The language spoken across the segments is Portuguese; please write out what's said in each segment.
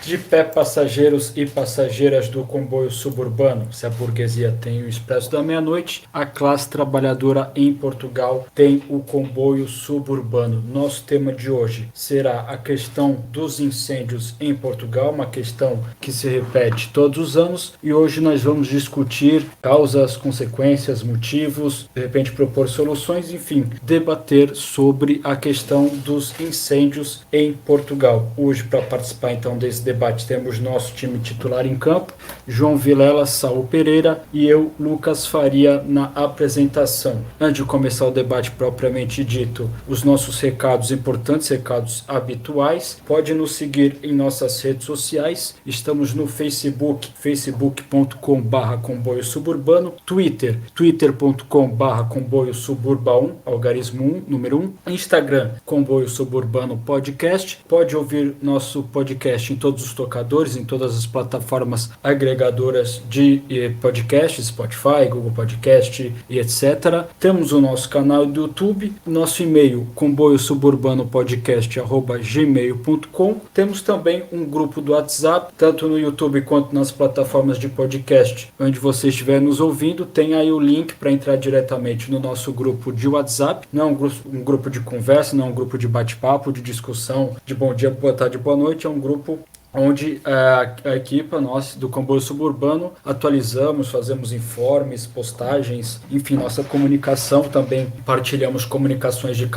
De pé, passageiros e passageiras do comboio suburbano. Se a burguesia tem o Expresso da Meia-Noite, a classe trabalhadora em Portugal tem o comboio suburbano. Nosso tema de hoje será a questão dos incêndios em Portugal, uma questão que se repete todos os anos, e hoje nós vamos discutir causas, consequências, motivos, de repente propor soluções, enfim, debater sobre a questão dos incêndios em Portugal. Hoje, para participar então desse debate, temos nosso time titular em campo, João Vilela, Saul Pereira e eu, Lucas Faria, na apresentação. Antes de começar o debate propriamente dito, os nossos recados, importantes recados habituais, pode nos seguir em nossas redes sociais, estamos no Facebook, facebook.com/comboio suburbano, Twitter, twitter.com/comboio suburba 1, algarismo 1, número 1, Instagram, Comboio Suburbano Podcast, pode ouvir nosso podcast em todos os tocadores, em todas as plataformas agregadoras de podcast, Spotify, Google Podcast e etc. Temos o nosso canal do YouTube, nosso e-mail comboiosuburbanopodcast@gmail.com. Temos também um grupo do WhatsApp, tanto no YouTube quanto nas plataformas de podcast, onde você estiver nos ouvindo, tem aí o link para entrar diretamente no nosso grupo de WhatsApp. Não é um grupo de conversa, não é um grupo de bate-papo, de discussão, de bom dia, boa tarde, boa noite, é um grupo onde a equipa nossa do Comboio Suburbano atualizamos, fazemos informes, postagens, enfim, nossa comunicação também, partilhamos comunicações de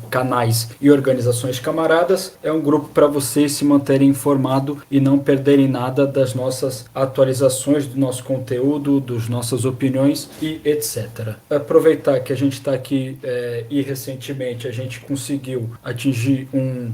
canais e organizações camaradas. É um grupo para vocês se manterem informados e não perderem nada das nossas atualizações, do nosso conteúdo, das nossas opiniões e etc. Aproveitar que a gente está aqui e recentemente a gente conseguiu atingir um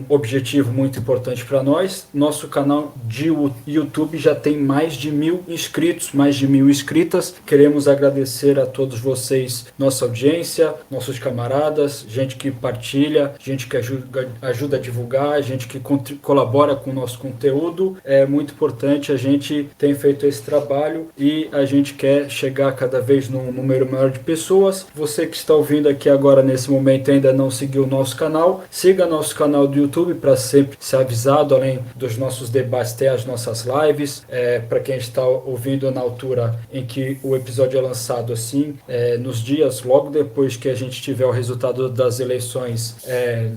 objetivo muito importante para nós. Nosso canal de YouTube já tem mais de 1.000 inscritos, mais de 1.000 inscritas. Queremos agradecer a todos vocês, nossa audiência, nossos camaradas, gente que partilha, gente que ajuda a divulgar, gente que colabora com o nosso conteúdo. É muito importante, a gente tem feito esse trabalho e a gente quer chegar cada vez num número maior de pessoas. Você que está ouvindo aqui agora nesse momento ainda não seguiu o nosso canal, siga nosso canal do YouTube para sempre ser avisado, além dos nossos debates, ter as nossas lives, para quem está ouvindo na altura em que o episódio é lançado, assim, nos dias logo depois que a gente tiver o resultado das eleições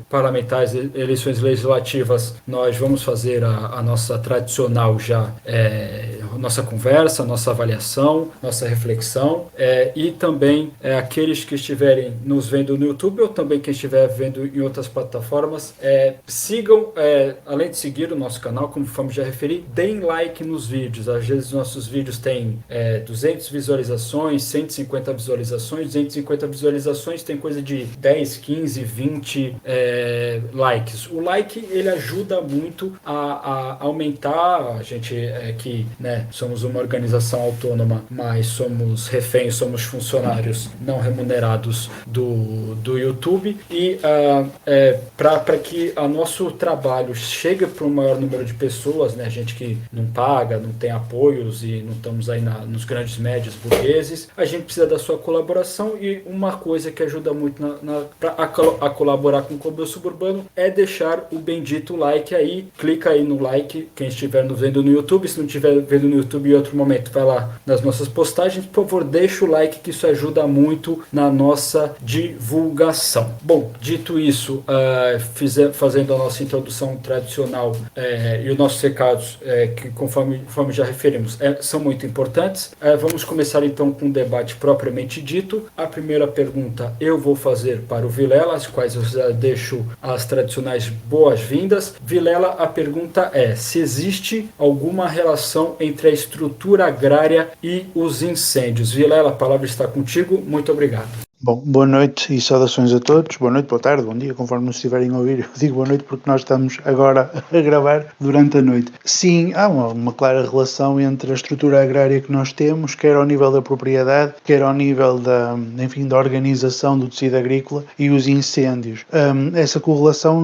parlamentares, eleições legislativas, nós vamos fazer a nossa tradicional já, nossa conversa, nossa avaliação, nossa reflexão, e também aqueles que estiverem nos vendo no YouTube ou também quem estiver vendo em outras plataformas, sigam, além de seguir o nosso canal, conforme já referi, deem like nos vídeos. Às vezes nossos vídeos têm 200 visualizações, 150 visualizações, 250 visualizações tem coisa de 10, 15, 20 likes. O like, ele ajuda muito a aumentar, a gente que, né, somos uma organização autônoma, mas somos reféns, somos funcionários não remunerados do YouTube, e para que o nosso trabalho chegue para um maior número de pessoas, né, gente que não paga, não tem apoios e não estamos aí nos grandes médios burgueses, a gente precisa da sua colaboração, e uma coisa que ajuda muito a colaborar com o Comboio Suburbano é deixar o bendito like aí. Clica aí no like, quem estiver nos vendo no YouTube. Se não estiver vendo no YouTube em outro momento, vai lá nas nossas postagens, por favor, deixa o like, que isso ajuda muito na nossa divulgação. Bom, dito isso, fazendo a nossa introdução tradicional, e os nossos recados, que conforme já referimos, são muito importantes. Vamos começar então com o debate propriamente dito. A primeira pergunta eu vou fazer para o Vilela, as quais eu já deixo as tradicionais boas-vindas. Vilela, a pergunta é: se existe alguma relação entre a estrutura agrária e os incêndios? Vilela, a palavra está contigo. Muito obrigado. Bom, boa noite e saudações a todos. Boa noite, boa tarde, bom dia, conforme nos estiverem a ouvir. Eu digo boa noite porque nós estamos agora a gravar durante a noite. Sim, há uma clara relação entre a estrutura agrária que nós temos, quer ao nível da propriedade, quer ao nível da organização do tecido agrícola, e os incêndios. Essa correlação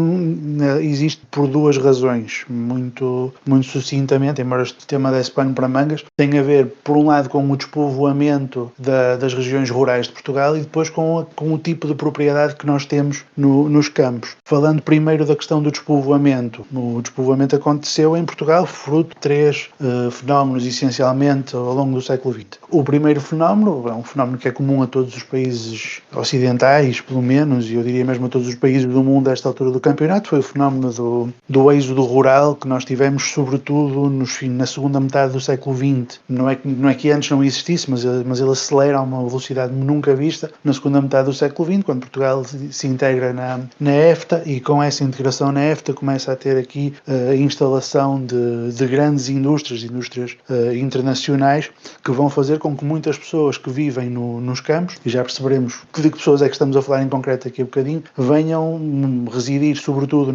existe por duas razões, muito sucintamente, embora este tema desse pano para mangas. Tem a ver, por um lado, com o despovoamento das regiões rurais de Portugal, e depois depois com o tipo de propriedade que nós temos nos campos. Falando primeiro da questão do despovoamento. O despovoamento aconteceu em Portugal, fruto de 3 fenómenos, essencialmente, ao longo do século XX. O primeiro fenómeno é um fenómeno que é comum a todos os países ocidentais, pelo menos, e eu diria mesmo a todos os países do mundo a esta altura do campeonato, foi o fenómeno do êxodo rural que nós tivemos, sobretudo, na segunda metade do século XX. Não é que antes não existisse, mas ele acelera a uma velocidade nunca vista na segunda metade do século XX, quando Portugal se integra na EFTA, e com essa integração na EFTA começa a ter aqui a instalação de grandes indústrias internacionais, que vão fazer com que muitas pessoas que vivem nos campos, e já perceberemos de que pessoas é que estamos a falar em concreto aqui a bocadinho, venham residir sobretudo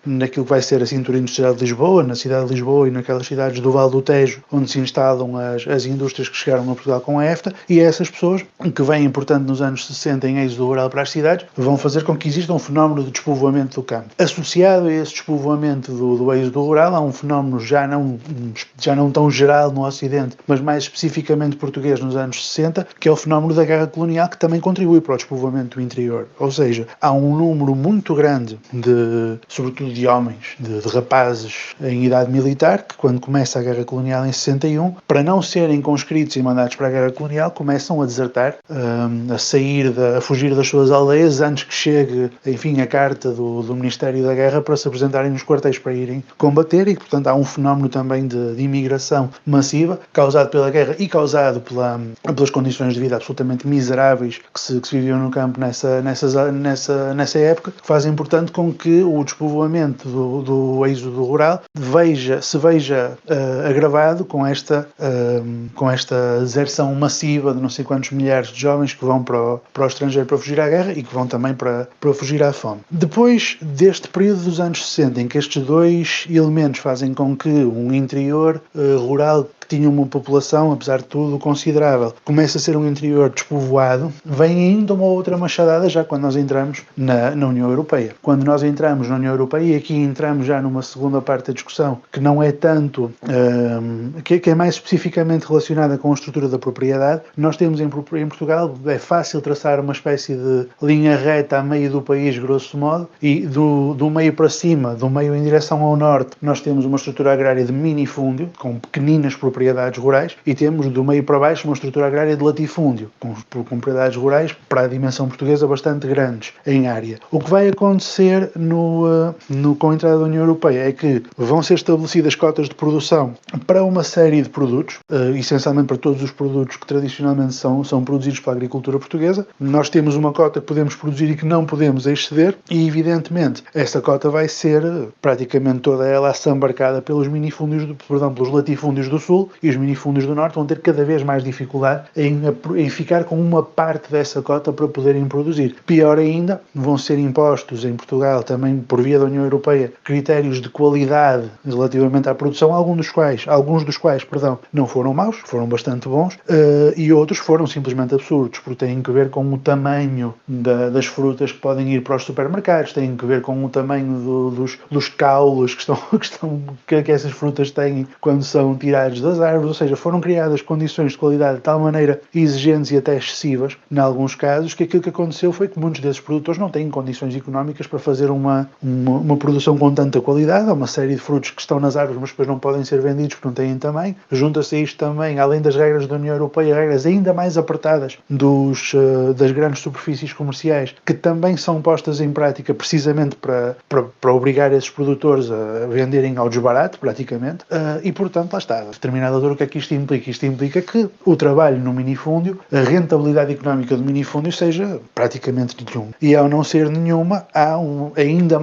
naquilo que vai ser a cintura industrial de Lisboa, na cidade de Lisboa e naquelas cidades do Vale do Tejo, onde se instalam as indústrias que chegaram a Portugal com a EFTA, e essas pessoas, que vêm, portanto, nos anos 60 em êxodo rural para as cidades, vão fazer com que exista um fenómeno de despovoamento do campo. Associado a esse despovoamento do êxodo rural, há um fenómeno já não tão geral no Ocidente, mas mais especificamente português nos anos 60, que é o fenómeno da guerra colonial, que também contribui para o despovoamento do interior. Ou seja, há um número muito grande sobretudo de homens, de rapazes em idade militar, que quando começa a guerra colonial em 61, para não serem conscritos e mandados para a guerra colonial, começam a desertar, a fugir das suas aldeias antes que chegue, enfim, a carta do Ministério da Guerra para se apresentarem nos quartéis para irem combater, e portanto há um fenómeno também de imigração massiva, causado pela guerra e causado pelas condições de vida absolutamente miseráveis que se viviam no campo nessa época, que fazem, portanto, com que o despovoamento do êxodo rural se veja agravado com esta deserção massiva de não sei quantos milhares de jovens que vão para o estrangeiro para fugir à guerra e que vão também para fugir à fome. Depois deste período dos anos 60, em que estes dois elementos fazem com que um interior rural que tinha uma população, apesar de tudo, considerável, começa a ser um interior despovoado, vem ainda uma outra machadada já quando nós entramos na União Europeia. Quando nós entramos na União Europeia, e aqui entramos já numa segunda parte da discussão, que não é tanto, que é mais especificamente relacionada com a estrutura da propriedade, nós temos em Portugal, é fácil traçar uma espécie de linha reta a meio do país, grosso modo, e do meio para cima, do meio em direção ao norte, nós temos uma estrutura agrária de minifúndio, com pequeninas propriedades rurais, e temos do meio para baixo uma estrutura agrária de latifúndio, com propriedades rurais para a dimensão portuguesa bastante grandes em área. O que vai acontecer com a entrada da União Europeia é que vão ser estabelecidas cotas de produção para uma série de produtos, essencialmente para todos os produtos que tradicionalmente são produzidos pela agricultura portuguesa. Nós temos uma cota que podemos produzir e que não podemos exceder, e evidentemente essa cota vai ser praticamente toda ela assambarcada pelos latifúndios do sul, e os minifúndios do norte vão ter cada vez mais dificuldade em ficar com uma parte dessa cota para poderem produzir. Pior ainda, vão ser impostos em Portugal, também por via da União Europeia, critérios de qualidade relativamente à produção, alguns dos quais não foram maus, foram bastante bons, e outros foram simplesmente absurdos, porque têm que ver com o tamanho das frutas que podem ir para os supermercados, têm que ver com o tamanho dos caules que essas frutas têm quando são tirados das árvores, ou seja, foram criadas condições de qualidade de tal maneira exigentes e até excessivas, em alguns casos, que aquilo que aconteceu foi que muitos desses produtores não têm condições económicas para fazer uma produção com tanta qualidade. Há uma série de frutos que estão nas árvores, mas depois não podem ser vendidos porque não têm tamanho. Junta-se a isto também, além das regras da União Europeia, regras ainda mais apertadas das grandes superfícies comerciais, que também são postas em prática precisamente para obrigar esses produtores a venderem ao desbarato, praticamente, e portanto, lá está, determinada altura, o que é que isto implica? Isto implica que o trabalho no minifúndio, a rentabilidade económica do minifúndio seja praticamente nenhuma. E ao não ser nenhuma, há um ainda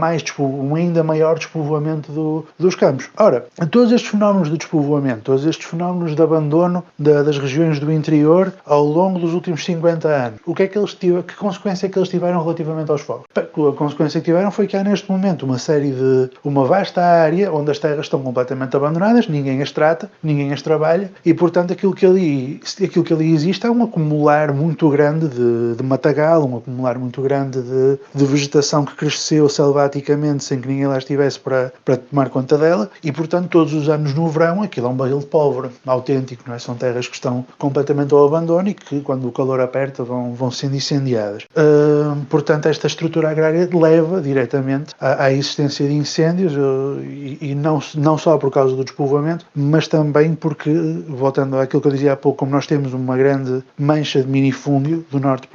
maior despovoamento dos campos. Ora, todos estes fenómenos de despovoamento, todos estes fenómenos de abandono das regiões do interior ao longo dos últimos 50 anos, que consequência é que eles tiveram relativamente aos fogos? A consequência que tiveram foi que há neste momento uma vasta área onde as terras estão completamente abandonadas, ninguém as trata, ninguém quem as trabalha, e portanto aquilo que ali existe é um acumular muito grande de matagal, um acumular muito grande de vegetação que cresceu selvaticamente sem que ninguém lá estivesse para tomar conta dela, e portanto todos os anos no verão aquilo é um barril de pólvora autêntico, não é? São terras que estão completamente ao abandono e que quando o calor aperta vão sendo incendiadas. Portanto, esta estrutura agrária leva diretamente à existência de incêndios, e não só por causa do despovoamento, mas também porque, voltando àquilo que eu dizia há pouco, como nós temos uma grande mancha de minifúndio do norte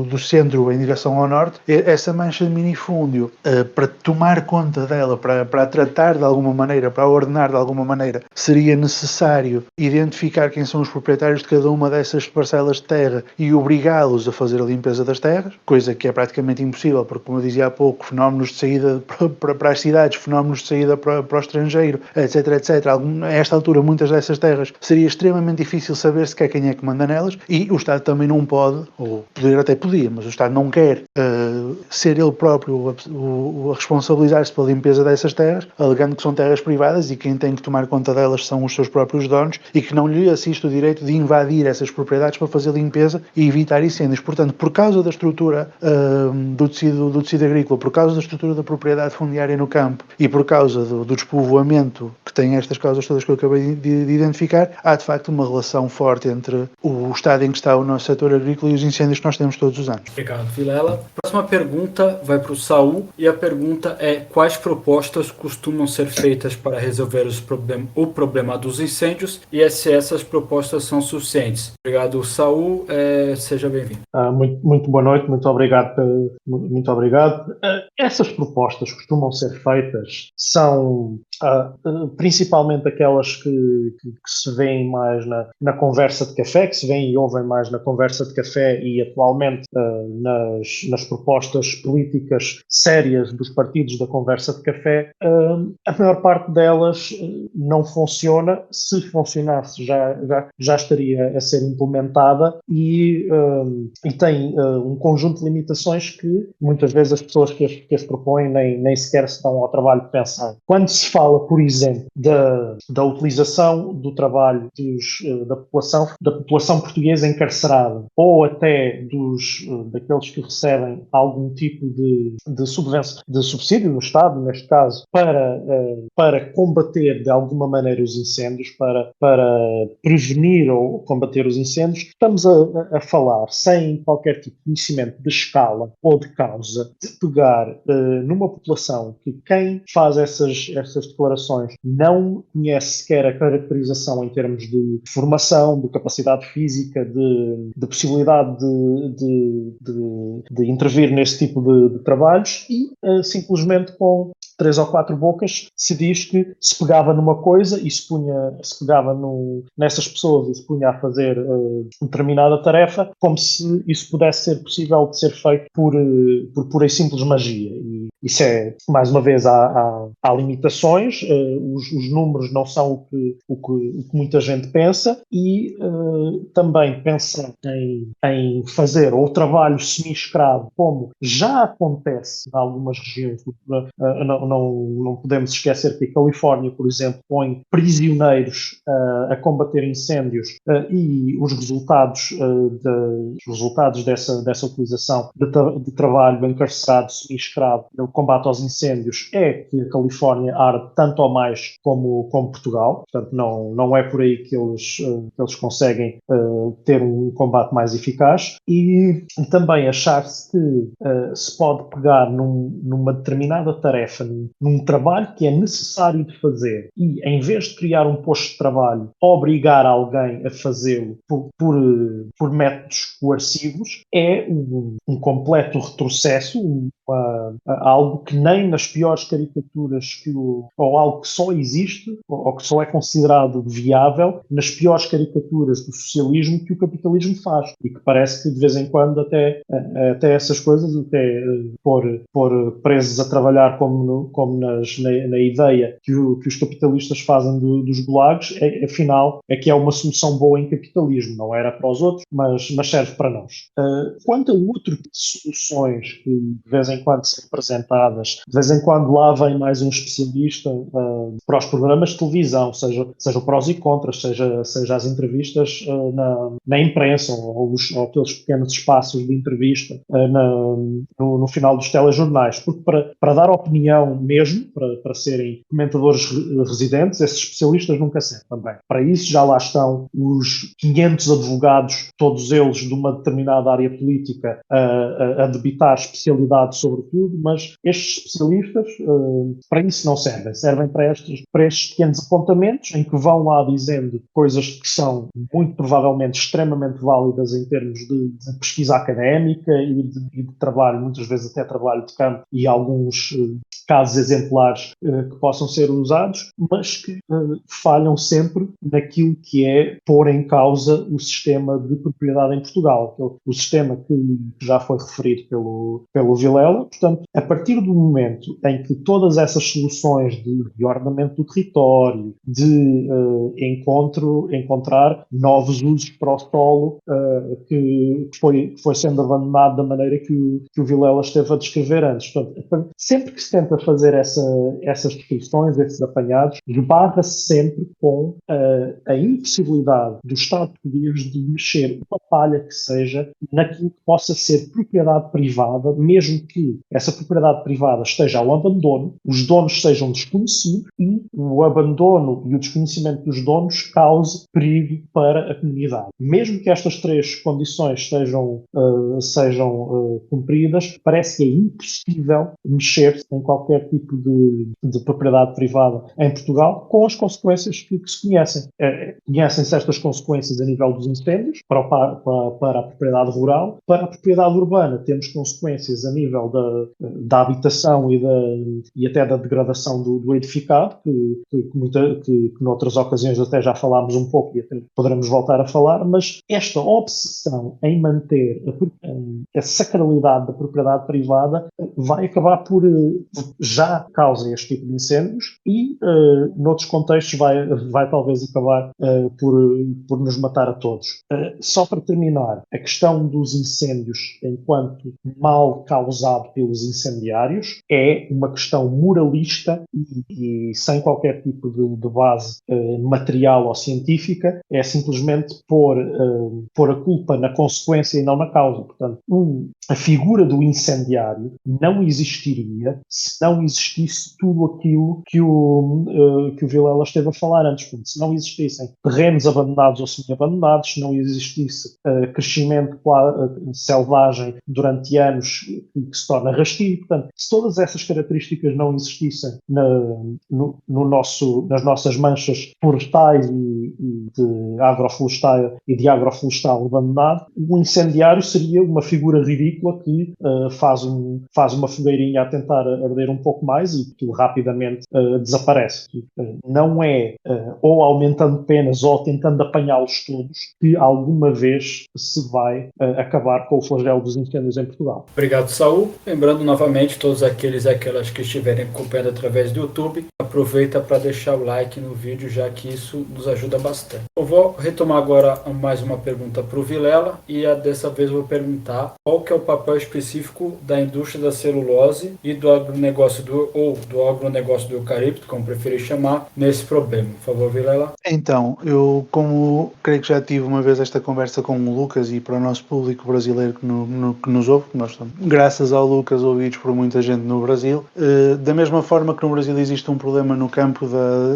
do centro em direção ao norte, essa mancha de minifúndio, para tomar conta dela, para a tratar de alguma maneira, para a ordenar de alguma maneira, seria necessário identificar quem são os proprietários de cada uma dessas parcelas de terra e obrigá-los a fazer a limpeza das terras, coisa que é praticamente impossível, porque, como eu dizia há pouco, fenómenos de saída para as cidades, fenómenos de saída para o estrangeiro, etc, etc. A esta altura, muitas dessas terras seria extremamente difícil saber sequer quem é que manda nelas, e o Estado também não pode, ou poder até podia, mas o Estado não quer ser ele próprio a responsabilizar-se pela limpeza dessas terras, alegando que são terras privadas e quem tem que tomar conta delas são os seus próprios donos, e que não lhe assiste o direito de invadir essas propriedades para fazer limpeza e evitar incêndios. Portanto, por causa da estrutura do tecido agrícola, por causa da estrutura da propriedade fundiária no campo e por causa do despovoamento que tem estas causas todas que eu acabei de identificar, há de facto uma relação forte entre o estado em que está o nosso setor agrícola e os incêndios que nós temos todos os anos. Obrigado, Vilela. Próxima pergunta vai para o Saul, e a pergunta é: quais propostas costumam ser feitas para resolver o problema dos incêndios, e se essas propostas são suficientes? Obrigado, Saul. Seja bem-vindo. Muito boa noite, muito obrigado. Essas propostas costumam ser feitas, são principalmente aquelas que se veem mais na conversa de café, que se veem e ouvem mais na conversa de café e atualmente nas propostas políticas sérias dos partidos da conversa de café. A maior parte delas não funciona. Se funcionasse já estaria a ser implementada, e tem um conjunto de limitações que muitas vezes as pessoas que as propõem nem sequer se dão ao trabalho de pensar. Quando se fala, por exemplo, da utilização do trabalho da população portuguesa encarcerada, ou até daqueles que recebem algum tipo de subsídio do Estado, neste caso, para combater de alguma maneira os incêndios, para prevenir ou combater os incêndios, estamos a falar, sem qualquer tipo de conhecimento de escala ou de causa, de pegar numa população que quem faz essas declarações não conhece sequer a caracterização em termos de formação, de capacidade física, de possibilidade de intervir nesse tipo de trabalhos, e simplesmente com 3 ou 4 bocas se diz que se pegava numa coisa e se pegava nessas pessoas e se punha a fazer determinada tarefa, como se isso pudesse ser possível de ser feito por pura e simples magia. E isso é, mais uma vez, há limitações, os números não são o que muita gente pensa, e também pensar em fazer o trabalho semi-escravo, como já acontece em algumas regiões. Não podemos esquecer que a Califórnia, por exemplo, põe prisioneiros a combater incêndios, e os resultados dessa utilização de trabalho encarcerado, semi-escravo, no combate aos incêndios, é que a Califórnia arde tanto ou mais como Portugal. Portanto, não é por aí que eles conseguem ter um combate mais eficaz. E também achar-se que se pode pegar numa determinada tarefa, num trabalho que é necessário de fazer, e em vez de criar um posto de trabalho, obrigar alguém a fazê-lo por métodos coercivos, é um completo retrocesso, algo que nem nas piores caricaturas ou algo que só existe ou que só é considerado viável nas piores caricaturas do socialismo que o capitalismo faz, e que parece que de vez em quando até essas coisas, até pôr presos a trabalhar como na ideia que os capitalistas fazem dos gulags, afinal é que é uma solução boa em capitalismo. Não era para os outros, mas serve para nós. Quanto a outro tipo de soluções que de vez em quando se apresentam apresentadas. De vez em quando lá vem mais um especialista para os programas de televisão, seja o prós e contras, seja as entrevistas na imprensa ou aqueles pequenos espaços de entrevista no final dos telejornais. Porque para dar opinião mesmo, para serem comentadores residentes, esses especialistas nunca servem também. Para isso já lá estão os 500 advogados, todos eles de uma determinada área política, a debitar especialidade sobre tudo, mas estes especialistas para isso não servem para estes pequenos apontamentos em que vão lá dizendo coisas que são muito provavelmente extremamente válidas em termos de pesquisa académica e de trabalho, muitas vezes até trabalho de campo e alguns casos exemplares que possam ser usados, mas que falham sempre naquilo que é pôr em causa o sistema de propriedade em Portugal, o sistema que já foi referido pelo Vilela. Portanto, a partir do momento em que todas essas soluções de ordenamento do território, de encontrar novos usos para o solo, que foi sendo abandonado da maneira que o Vilela esteve a descrever antes. Portanto, sempre que se tenta fazer essas descrições, esses apanhados, esbarra-se sempre com a impossibilidade do Estado português de mexer uma palha que seja naquilo que possa ser propriedade privada, mesmo que essa propriedade privada esteja ao abandono, os donos sejam desconhecidos e o abandono e o desconhecimento dos donos cause perigo para a comunidade. Mesmo que estas três condições sejam cumpridas, parece que é impossível mexer em qualquer tipo de propriedade privada em Portugal, com as consequências que se conhecem. Conhecem-se estas consequências a nível dos incêndios, para a propriedade rural. Para a propriedade urbana, temos consequências a nível da habitação e até da degradação do edificado, que noutras ocasiões até já falámos um pouco e até poderemos voltar a falar, mas esta obsessão em manter a sacralidade da propriedade privada vai acabar por já causa este tipo de incêndios e noutros contextos vai talvez acabar por nos matar a todos. Só para terminar, a questão dos incêndios enquanto mal causado pelos incendiários é uma questão moralista e sem qualquer tipo de base material ou científica, é simplesmente pôr a culpa na consequência e não na causa. Portanto, a figura do incendiário não existiria se não existisse tudo aquilo que o Vilela esteve a falar antes. Portanto, se não existissem terrenos abandonados ou semi-abandonados, se não existisse crescimento selvagem durante anos que se torna rastio. Portanto, se todas essas características não existissem nas nossas manchas florestais e de agroflorestal abandonado, o incendiário seria uma figura ridícula que faz uma fogueirinha a tentar arder um pouco mais e que rapidamente desaparece. Não é ou aumentando penas ou tentando apanhá-los todos que alguma vez se vai acabar com o flagelo dos incêndios em Portugal. Obrigado, Saul. Lembrando novamente, todos aqueles e aquelas que estiverem acompanhando através do YouTube, aproveita para deixar o like no vídeo, já que isso nos ajuda bastante. Eu vou retomar agora mais uma pergunta para o Vilela e dessa vez eu vou perguntar qual que é o papel específico da indústria da celulose e do agronegócio do eucalipto, como preferir chamar, nesse problema. Por favor, Vilela. Então, eu como creio que já tive uma vez esta conversa com o Lucas e para o nosso público brasileiro que nos ouve, nós estamos, graças ao Lucas, ouvidos por muita gente no Brasil, da mesma forma que no Brasil existe um problema no campo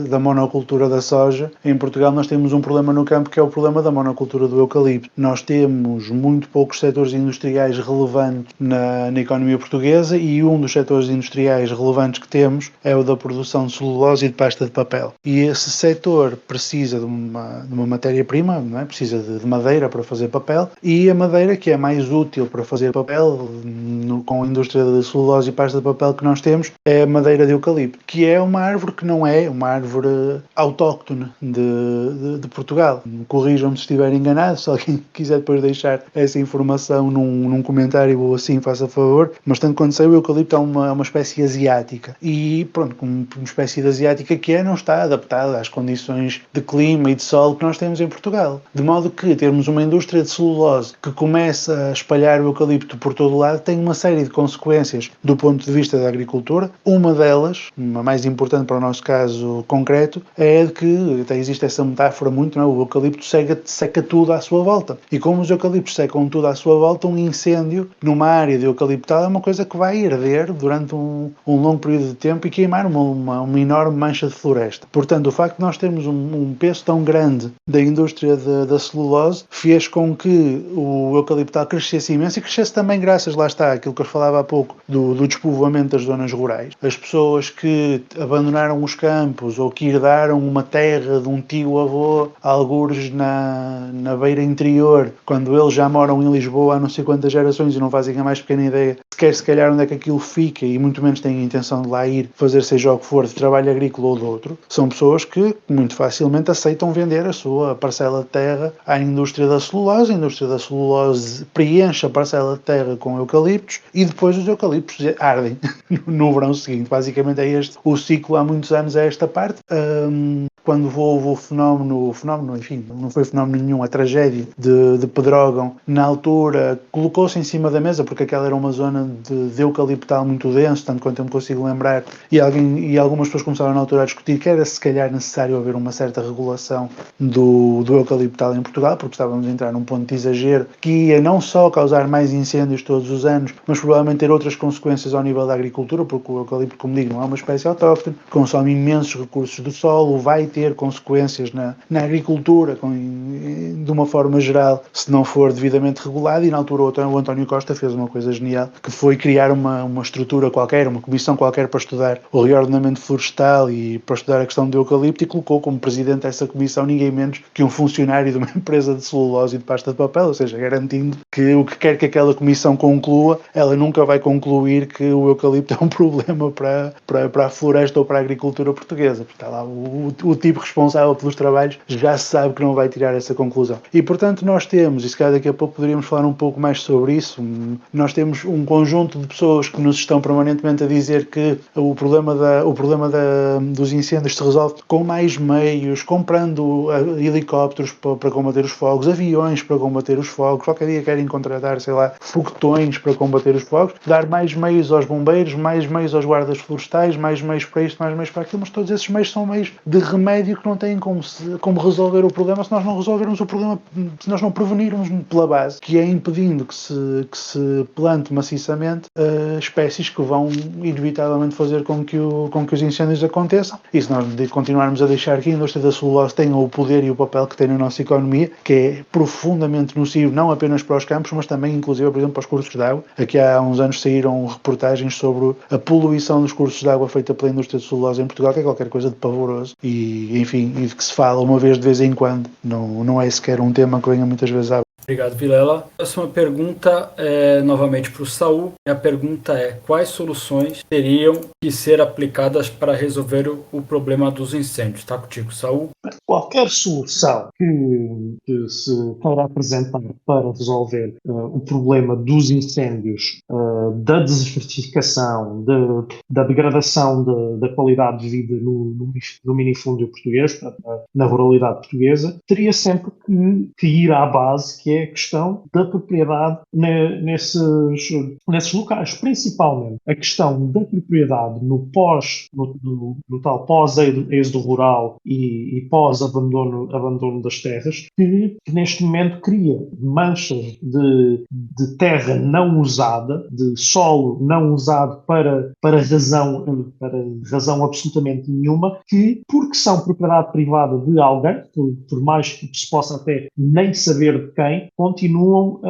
da monocultura da soja, em Portugal nós temos um problema no campo que é o problema da monocultura do eucalipto. Nós temos muito poucos setores industriais relevantes na economia portuguesa e um dos setores industriais relevantes que temos é o da produção de celulose e de pasta de papel. E esse setor precisa de uma matéria-prima, não é? Precisa de madeira para fazer papel, e a madeira que é mais útil para fazer papel com a indústria de celulose e pasta de papel que nós temos é a madeira de eucalipto, que é uma árvore que não é uma árvore autóctone de Portugal. Corrijam-me se estiver enganado, se alguém quiser depois deixar essa informação num comentário assim, faça favor, mas tanto quanto sei, o eucalipto é uma espécie asiática e pronto, como uma espécie asiática que não está adaptada às condições de clima e de solo que nós temos em Portugal, de modo que termos uma indústria de celulose que começa a espalhar o eucalipto por todo o lado tem uma série de consequências, do ponto de vista da agricultura. Uma delas, a mais importante para o nosso caso concreto, é de que até existe essa metáfora muito, não é? O eucalipto seca tudo à sua volta. E como os eucaliptos secam tudo à sua volta, um incêndio numa área de eucaliptal é uma coisa que vai arder durante um longo período de tempo e queimar uma enorme mancha de floresta. Portanto, o facto de nós termos um peso tão grande da indústria da celulose fez com que o eucaliptal crescesse imenso e crescesse também graças, lá está, aquilo que eu falava há pouco, do despovoamento das zonas rurais. As pessoas que abandonaram os campos ou que herdaram uma terra de um tio-avô, algures na beira interior, quando eles já moram em Lisboa há não sei quantas gerações e não fazem a mais pequena ideia sequer se calhar onde é que aquilo fica e muito menos têm a intenção de lá ir fazer seja o que for, de trabalho agrícola ou de outro, são pessoas que muito facilmente aceitam vender a sua parcela de terra à indústria da celulose. A indústria da celulose preenche a parcela de terra com eucaliptos e depois os eucaliptos ardem no verão seguinte. Basicamente é este o ciclo, há muitos anos é esta parte. Quando houve o fenómeno, enfim, não foi fenómeno nenhum, a tragédia de Pedrógão, na altura colocou-se em cima da mesa, porque aquela era uma zona de eucaliptal muito denso, tanto quanto eu me consigo lembrar, e algumas pessoas começaram na altura a discutir que era se calhar necessário haver uma certa regulação do eucaliptal em Portugal, porque estávamos a entrar num ponto de exagero que ia não só causar mais incêndios todos os anos, mas provavelmente ter outras consequências ao nível da agricultura, porque o eucalipto, como digo, não é uma espécie autóctone, consome imensos recursos do solo, vai ter consequências na agricultura de uma forma geral se não for devidamente regulado. E na altura o António Costa fez uma coisa genial, que foi criar uma estrutura qualquer, uma comissão qualquer para estudar o reordenamento florestal e para estudar a questão do eucalipto, e colocou como presidente dessa comissão ninguém menos que um funcionário de uma empresa de celulose e de pasta de papel, ou seja, garantindo que o que quer que aquela comissão conclua, ela nunca vai concluir que o eucalipto é um problema para a floresta ou para a agricultura portuguesa. Porque está lá o tipo responsável pelos trabalhos já se sabe que não vai tirar essa conclusão. E portanto nós temos, e se calhar daqui a pouco poderíamos falar um pouco mais sobre isso, nós temos um conjunto de pessoas que nos estão permanentemente a dizer que o problema dos incêndios se resolve com mais meios, comprando helicópteros para combater os fogos, aviões para combater os fogos, qualquer dia querem contratar, sei lá, foguetões para combater os fogos, dar mais meios aos bombeiros, mais meios aos guardas florestais, mais meios para isto, mais meios para aquilo, mas todos esses meios são meios de remédio que não têm como resolver o problema se nós não resolvermos o problema, se nós não prevenirmos pela base, que é impedindo que se plante maciçamente espécies que vão inevitavelmente fazer com que os incêndios aconteçam. E se nós continuarmos a deixar que a indústria da celulose tenha o poder e o papel que tem na nossa economia, que é profundamente nocivo, não apenas para os campos, mas também, inclusive, por exemplo, para os cursos de água. Aqui há uns anos saíram reportagens sobre a poluição dos cursos de água feita pela indústria de celulose em Portugal, que é qualquer coisa de pavoroso. E, enfim, e de que se fala uma vez de vez em quando. Não é sequer um tema que venha muitas vezes à. Obrigado, Vilela. A próxima pergunta é novamente para o Saul. A pergunta é: quais soluções teriam que ser aplicadas para resolver o problema dos incêndios? Está contigo, Saul? Qualquer solução que se queira apresentar para resolver o problema dos incêndios, da desertificação, da degradação da qualidade de vida no minifúndio português, na ruralidade portuguesa, teria sempre que ir à base, que é a questão da propriedade nesses locais, principalmente a questão da propriedade no tal pós-êxodo rural e pós-abandono das terras, que neste momento cria manchas de terra não usada, de solo não usado para razão absolutamente nenhuma, que, porque são propriedade privada de alguém, por mais que se possa até nem saber de quem, continuam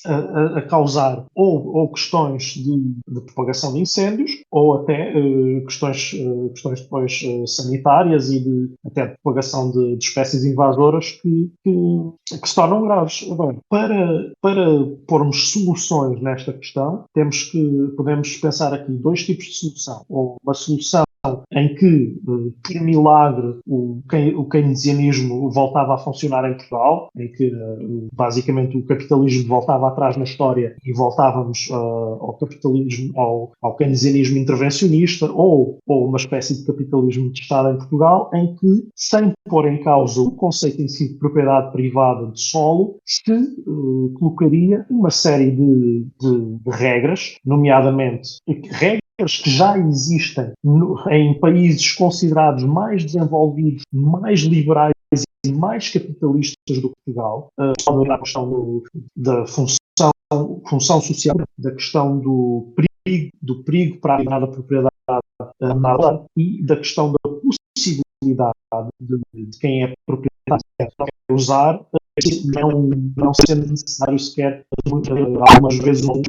a causar ou questões de propagação de incêndios, ou até questões depois sanitárias e até de propagação de espécies invasoras que se tornam graves. Bem, para pormos soluções nesta questão, podemos pensar aqui dois tipos de solução. Ou uma solução em que, por milagre, o keynesianismo voltava a funcionar em Portugal, em que basicamente o capitalismo voltava atrás na história e voltávamos ao capitalismo, ao keynesianismo intervencionista, ou uma espécie de capitalismo de Estado em Portugal, em que, sem pôr em causa o conceito em si de propriedade privada de solo, se colocaria uma série de regras, nomeadamente regras que já existem em países considerados mais desenvolvidos, mais liberais e mais capitalistas do que Portugal, a questão da função social, da questão do perigo para a propriedade e da questão da possibilidade de quem é proprietário usar, não sendo necessário sequer algumas vezes um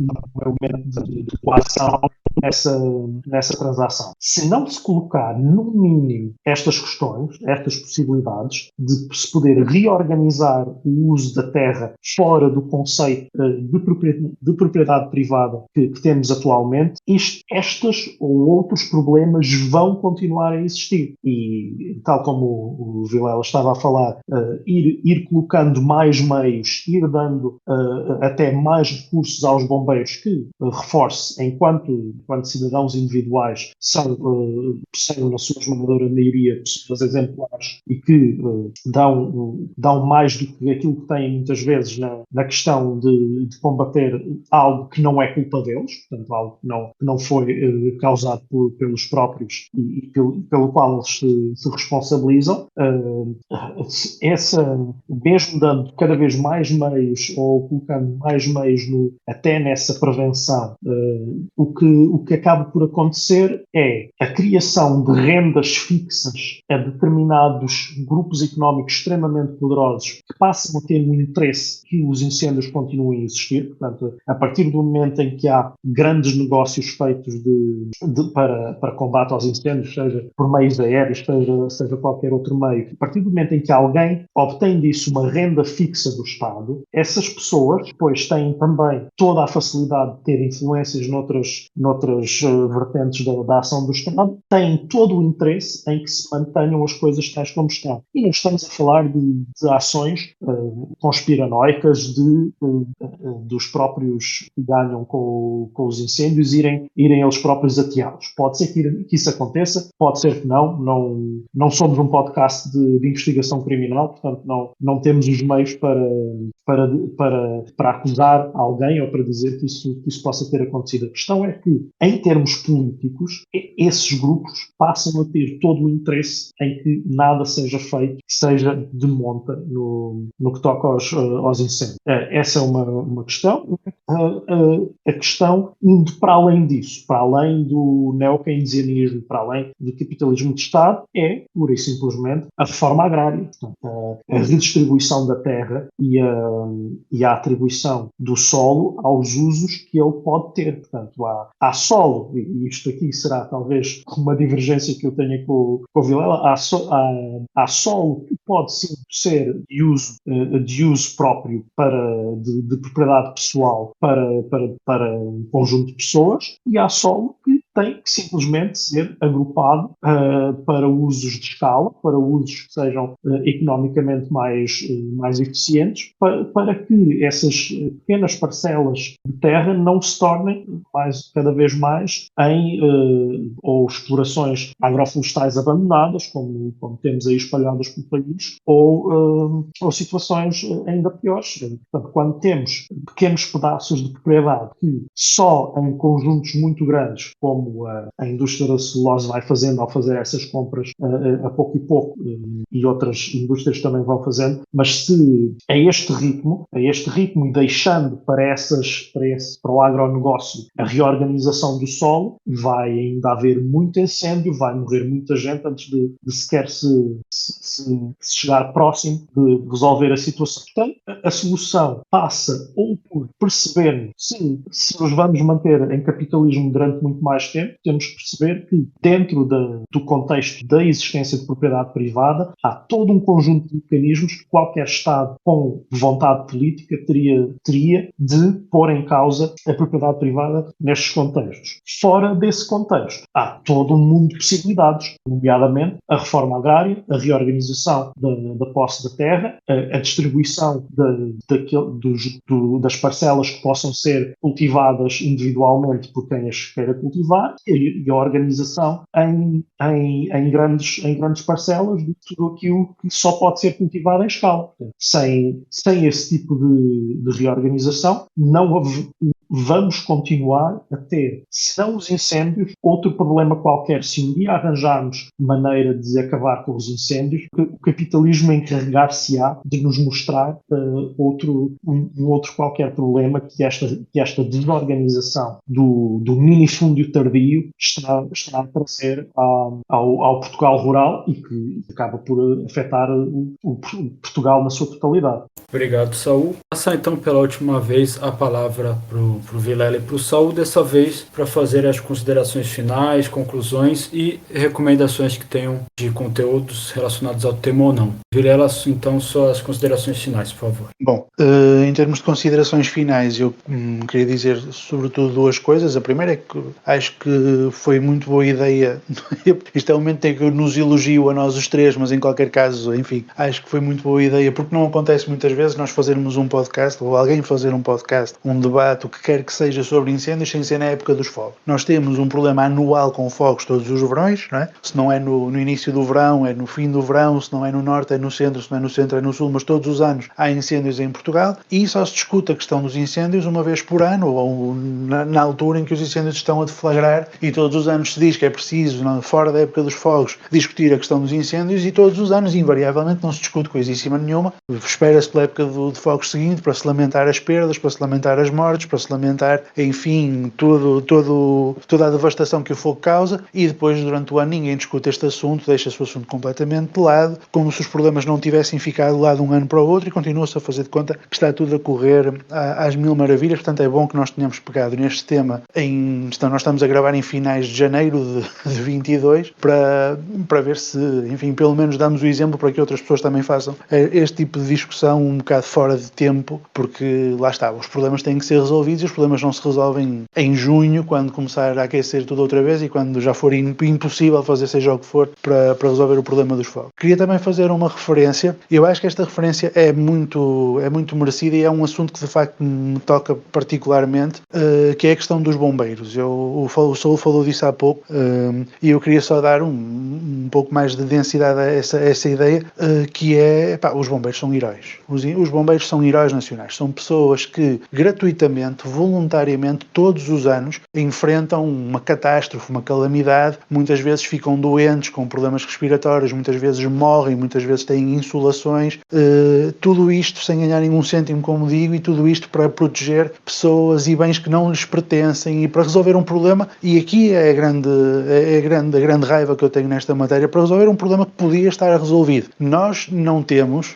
elemento de coação nessa transação. Se não se colocar, no mínimo, estas questões, estas possibilidades de se poder reorganizar o uso da terra fora do conceito de propriedade privada que temos atualmente, estes ou outros problemas vão continuar a existir. E, tal como o Vilela estava a falar, ir colocando mais meios, ir dando até mais recursos aos bombeiros que, reforce, enquanto cidadãos individuais, são na sua esmagadora maioria pessoas exemplares e que dão mais do que aquilo que têm muitas vezes na questão de combater algo que não é culpa deles, portanto algo que não foi causado pelos próprios e pelo qual eles se responsabilizam. Mesmo dando cada vez mais meios ou colocando mais meios até nessa prevenção, o que acaba por acontecer é a criação de rendas fixas a determinados grupos económicos extremamente poderosos que passam a ter um interesse que os incêndios continuem a existir. Portanto, a partir do momento em que há grandes negócios feitos para combate aos incêndios, seja por meios aéreos, seja qualquer outro meio, a partir do momento em que alguém obtém disso uma renda fixa do Estado, essas pessoas depois têm também toda a facilidade de ter influências noutras vertentes da ação do Estado, têm todo o interesse em que se mantenham as coisas tais como estão. E não estamos a falar de ações conspiranoicas dos próprios que ganham com os incêndios irem eles próprios ateá-los. Pode ser que isso aconteça, pode ser que não somos um podcast de investigação criminal, portanto não temos os meios para acusar alguém ou para dizer que isso possa ter acontecido. A questão é que, em termos políticos, esses grupos passam a ter todo o interesse em que nada seja feito, que seja de monta no que toca aos incêndios. Essa é uma questão. A questão, indo para além disso, para além do neo-keynesianismo, para além do capitalismo de Estado, é, pura e simplesmente, a reforma agrária. Portanto, a redistribuição da terra e a atribuição do solo aos usos que ele pode ter. Portanto, há solo, e isto aqui será talvez uma divergência que eu tenha com o Vilela, há solo que pode sim ser de uso próprio de propriedade pessoal para um conjunto de pessoas, e há solo que tem que simplesmente ser agrupado para usos de escala, para usos que sejam economicamente mais eficientes, para que essas pequenas parcelas de terra não se tornem cada vez mais em ou explorações agroflorestais abandonadas, como temos aí espalhadas pelo país, ou situações ainda piores. Portanto, quando temos pequenos pedaços de propriedade que só em conjuntos muito grandes, como a indústria da celulose vai fazendo ao fazer essas compras a pouco e pouco, e outras indústrias também vão fazendo, mas se a este ritmo e deixando para o agronegócio a reorganização do solo, vai ainda haver muito incêndio, vai morrer muita gente antes de sequer se chegar próximo de resolver a situação. Portanto, a solução passa ou por percebermos se nos vamos manter em capitalismo durante muito mais tempo, temos que perceber que dentro do contexto da existência de propriedade privada há todo um conjunto de mecanismos que qualquer Estado com vontade política teria de pôr em causa a propriedade privada nestes contextos. Fora desse contexto, há todo um mundo de possibilidades, nomeadamente a reforma agrária, a reorganização da posse da terra, a distribuição das parcelas que possam ser cultivadas individualmente por quem as queira cultivar e a organização em grandes parcelas de tudo aquilo que só pode ser cultivado em escala. Sem esse tipo de reorganização, não vamos continuar a ter, se não os incêndios, outro problema qualquer. Se um dia arranjarmos maneira de acabar com os incêndios, o capitalismo encarregar-se-á de nos mostrar um outro qualquer problema que esta desorganização do minifúndio tardio está a trazer ao Portugal rural e que acaba por afetar o Portugal na sua totalidade. Obrigado, Saul. Passar então pela última vez a palavra para o Vilela e para o Saul, dessa vez para fazer as considerações finais, conclusões e recomendações que tenham de conteúdos relacionados ao tema ou não. Vilela, então, suas considerações finais, por favor. Bom, em termos de considerações finais, eu queria dizer sobretudo duas coisas. A primeira é que acho que foi muito boa ideia, isto é um momento em que eu nos elogio a nós os três, mas em qualquer caso, enfim, acho que foi muito boa ideia, porque não acontece muitas vezes nós fazermos um podcast, ou alguém fazer um podcast, um debate, o que quer que seja sobre incêndios, sem ser na época dos fogos. Nós temos um problema anual com fogos todos os verões, não é? Se não é no início do verão, é no fim do verão, se não é no norte, é no centro, se não é no centro, é no sul, mas todos os anos há incêndios em Portugal e só se discute a questão dos incêndios uma vez por ano, ou na altura em que os incêndios estão a deflagrar, e todos os anos se diz que é preciso, fora da época dos fogos, discutir a questão dos incêndios, e todos os anos, invariavelmente, não se discute coisíssima nenhuma. Espera-se pela época de fogos seguinte para se lamentar as perdas, para se lamentar as mortes, para se lamentar, enfim, toda a devastação que o fogo causa, e depois, durante o ano, ninguém discute este assunto, deixa-se o assunto completamente de lado, como se os problemas não tivessem ficado de lado de um ano para o outro, e continua-se a fazer de conta que está tudo a correr às mil maravilhas. Portanto, é bom que nós tenhamos pegado neste tema nós estamos a gravar em finais de janeiro de 22 para ver se, enfim, pelo menos damos o exemplo para que outras pessoas também façam este tipo de discussão um bocado fora de tempo, porque lá está, os problemas têm que ser resolvidos, e os problemas não se resolvem em junho, quando começar a aquecer tudo outra vez e quando já for impossível fazer seja o que for para resolver o problema dos fogos. Queria também fazer uma referência, e eu acho que esta referência é muito merecida, e é um assunto que de facto me toca particularmente, que é a questão dos bombeiros. O Saul falou disso há pouco, e eu queria só dar um pouco mais de densidade a essa ideia, que é, os bombeiros são heróis. Os bombeiros são heróis nacionais. São pessoas que gratuitamente, voluntariamente, todos os anos, enfrentam uma catástrofe, uma calamidade, muitas vezes ficam doentes com problemas respiratórios, muitas vezes morrem, muitas vezes têm insolações, tudo isto sem ganhar nenhum cêntimo, como digo, e tudo isto para proteger pessoas e bens que não lhes pertencem, e para resolver um problema, e aqui é a grande raiva que eu tenho nesta matéria, para resolver um problema que podia estar resolvido. Nós não temos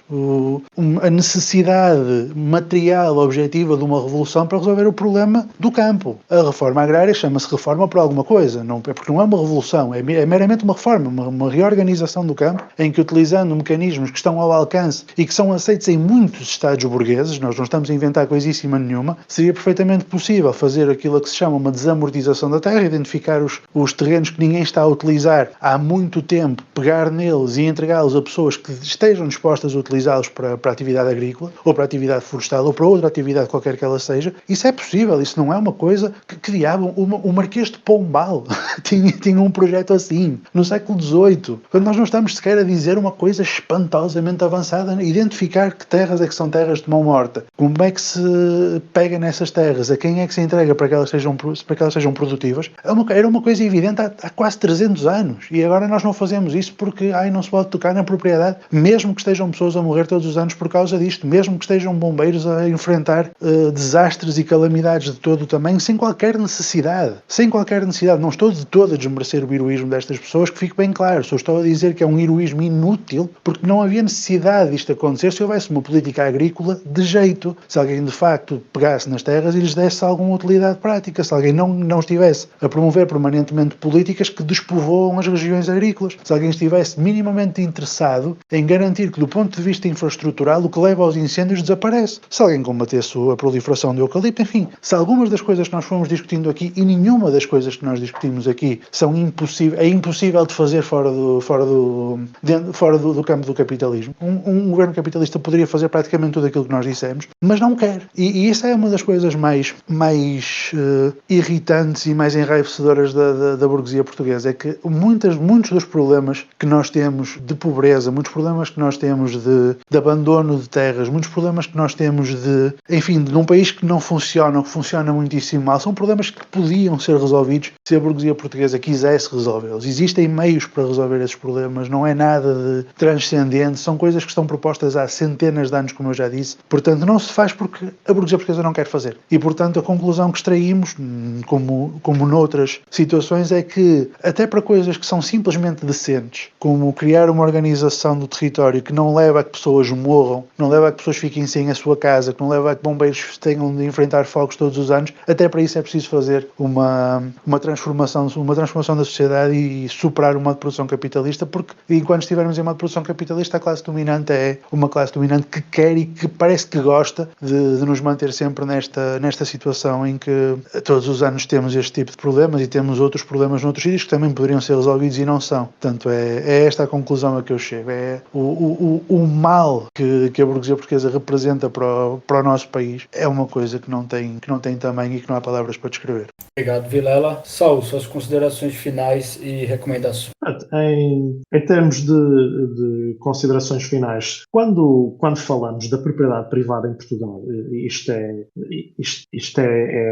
a necessidade material objetiva de uma revolução para resolver o problema do campo. A reforma agrária chama-se reforma por alguma coisa, porque não é uma revolução, é meramente uma reforma, uma reorganização do campo, em que, utilizando mecanismos que estão ao alcance e que são aceitos em muitos estados burgueses, nós não estamos a inventar coisíssima nenhuma, seria perfeitamente possível fazer aquilo que se chama uma desamortização da terra, identificar os terrenos que ninguém está a utilizar há muito tempo, pegar neles e entregá-los a pessoas que estejam dispostas a utilizá-los para a atividade agrícola, ou para a atividade florestal, ou para outra atividade qualquer que ela seja. Isso é possível, isso não é uma coisa que diabo, o Marquês de Pombal tinha um projeto assim, no século XVIII, quando nós não estamos sequer a dizer uma coisa espantosamente avançada, identificar que terras é que são terras de mão morta, como é que se pega nessas terras, a quem é que se entrega para que elas sejam produtivas, era uma coisa evidente há quase 300 anos, e agora nós não fazemos isso porque não se pode tocar na propriedade, mesmo que estejam pessoas a morrer todos os anos por causa disto, mesmo que estejam bombeiros a enfrentar desastres e calamidades calamidades de todo o tamanho, sem qualquer necessidade. Não estou de todo a desmerecer o heroísmo destas pessoas, que fique bem claro. Só estou a dizer que é um heroísmo inútil, porque não havia necessidade disto acontecer se houvesse uma política agrícola de jeito. Se alguém de facto pegasse nas terras e lhes desse alguma utilidade prática. Se alguém não estivesse a promover permanentemente políticas que despovoam as regiões agrícolas. Se alguém estivesse minimamente interessado em garantir que, do ponto de vista infraestrutural, o que leva aos incêndios desaparece. Se alguém combatesse a proliferação do eucalipto, enfim, se algumas das coisas que nós fomos discutindo aqui, e nenhuma das coisas que nós discutimos aqui é impossível de fazer fora do campo do capitalismo. Um governo capitalista poderia fazer praticamente tudo aquilo que nós dissemos, mas não quer. E isso é uma das coisas mais irritantes e mais enraivecedoras da burguesia portuguesa, é que muitos dos problemas que nós temos de pobreza, muitos problemas que nós temos de abandono de terras, muitos problemas que nós temos de um país que não funciona, ou que funciona muitíssimo mal, são problemas que podiam ser resolvidos se a burguesia portuguesa quisesse resolvê-los. Existem meios para resolver esses problemas, não é nada de transcendente, são coisas que estão propostas há centenas de anos, como eu já disse, portanto não se faz porque a burguesia portuguesa não quer fazer. E portanto a conclusão que extraímos, como noutras situações, é que até para coisas que são simplesmente decentes, como criar uma organização do território que não leva a que pessoas morram, não leva a que pessoas fiquem sem a sua casa, que não leva a que bombeiros tenham de enfrentar fogos todos os anos, até para isso é preciso fazer uma transformação da sociedade e superar o modo de produção capitalista, porque enquanto estivermos em modo de produção capitalista, a classe dominante é uma classe dominante que quer e que parece que gosta de nos manter sempre nesta situação em que todos os anos temos este tipo de problemas e temos outros problemas noutros sítios que também poderiam ser resolvidos e não são. Portanto, é esta a conclusão a que eu chego. É o mal que a burguesia portuguesa representa para o nosso país é uma coisa que não tem tamanho e que não há palavras para descrever. Obrigado, Vilela. Saul, suas considerações finais e recomendações. Em termos de considerações finais, quando falamos da propriedade privada em Portugal, isto é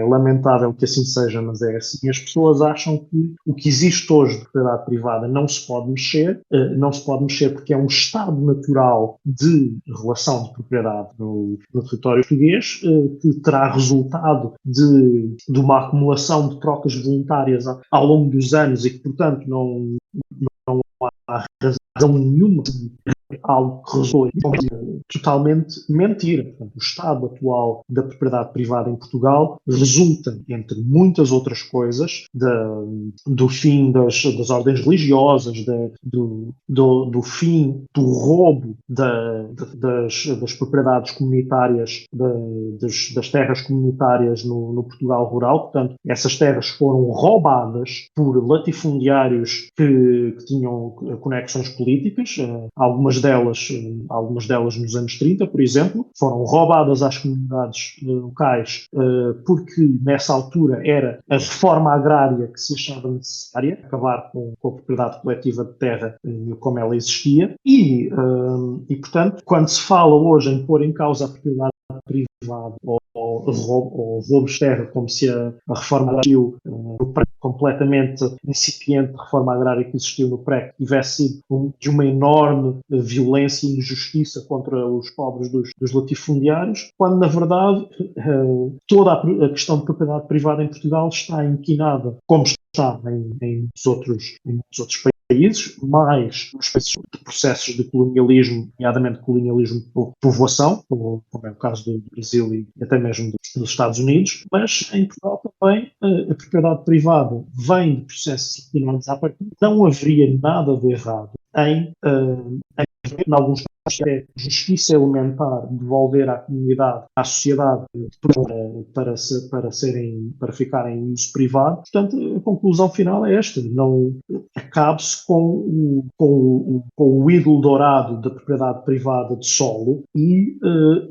lamentável que assim seja, mas é assim. As pessoas acham que o que existe hoje de propriedade privada não se pode mexer porque é um estado natural de relação de propriedade no território português, que terá resultado de uma acumulação de trocas voluntárias ao longo dos anos e que, portanto, não há razão nenhuma algo que resultou totalmente mentira. Portanto, o estado atual da propriedade privada em Portugal resulta, entre muitas outras coisas, do fim das ordens religiosas, do fim do roubo das propriedades comunitárias, das terras comunitárias no Portugal rural. Portanto, essas terras foram roubadas por latifundiários que tinham conexões políticas, algumas delas nos anos 30, por exemplo, foram roubadas às comunidades locais porque nessa altura era a reforma agrária que se achava necessária, acabar com a propriedade coletiva de terra como ela existia e, portanto, quando se fala hoje em pôr em causa a propriedade privada ou roubos de terra, como se a reforma existiu completamente incipiente reforma agrária que existiu no PREC tivesse sido de uma enorme violência e injustiça contra os pobres dos latifundiários, quando na verdade toda a questão de propriedade privada em Portugal está inquinada, como está em muitos outros países, mais nos processos de colonialismo, nomeadamente colonialismo por povoação, como é o caso do Brasil e até mesmo dos Estados Unidos, mas em Portugal também a propriedade privada vem de processos coloniais à partida. Não haveria nada de errado em alguns casos, é justiça elementar devolver à comunidade, à sociedade, para ficarem em uso privado. Portanto, a conclusão final é esta: não acabe-se com o ídolo dourado da propriedade privada de solo e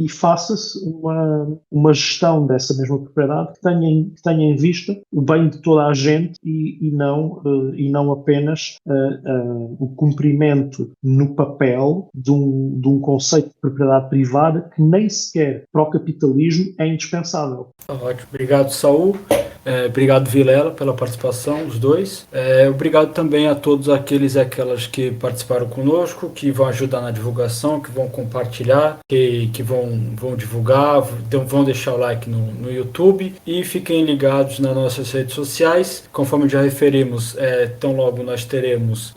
faça-se uma gestão dessa mesma propriedade que tenha em vista o bem de toda a gente e não apenas o cumprimento no papel de um conceito de propriedade privada que nem sequer para o capitalismo é indispensável. Ótimo, obrigado, Saul. Obrigado, Vilela, pela participação, os dois. Obrigado também a todos aqueles e aquelas que participaram conosco, que vão ajudar na divulgação, que vão compartilhar, que vão divulgar, vão deixar o like no YouTube e fiquem ligados nas nossas redes sociais. Conforme já referimos, tão logo nós teremos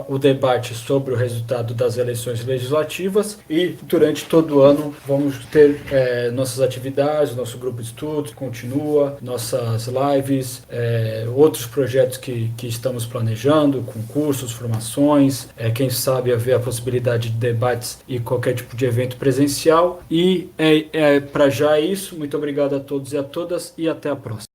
o debate sobre o resultado das eleições legislativas e durante todo o ano vamos ter nossas atividades, nosso grupo de estudos continua, nossas lives, outros projetos que estamos planejando, concursos, formações, quem sabe haver a possibilidade de debates e qualquer tipo de evento presencial. E para já é isso. Muito obrigado a todos e a todas e até a próxima.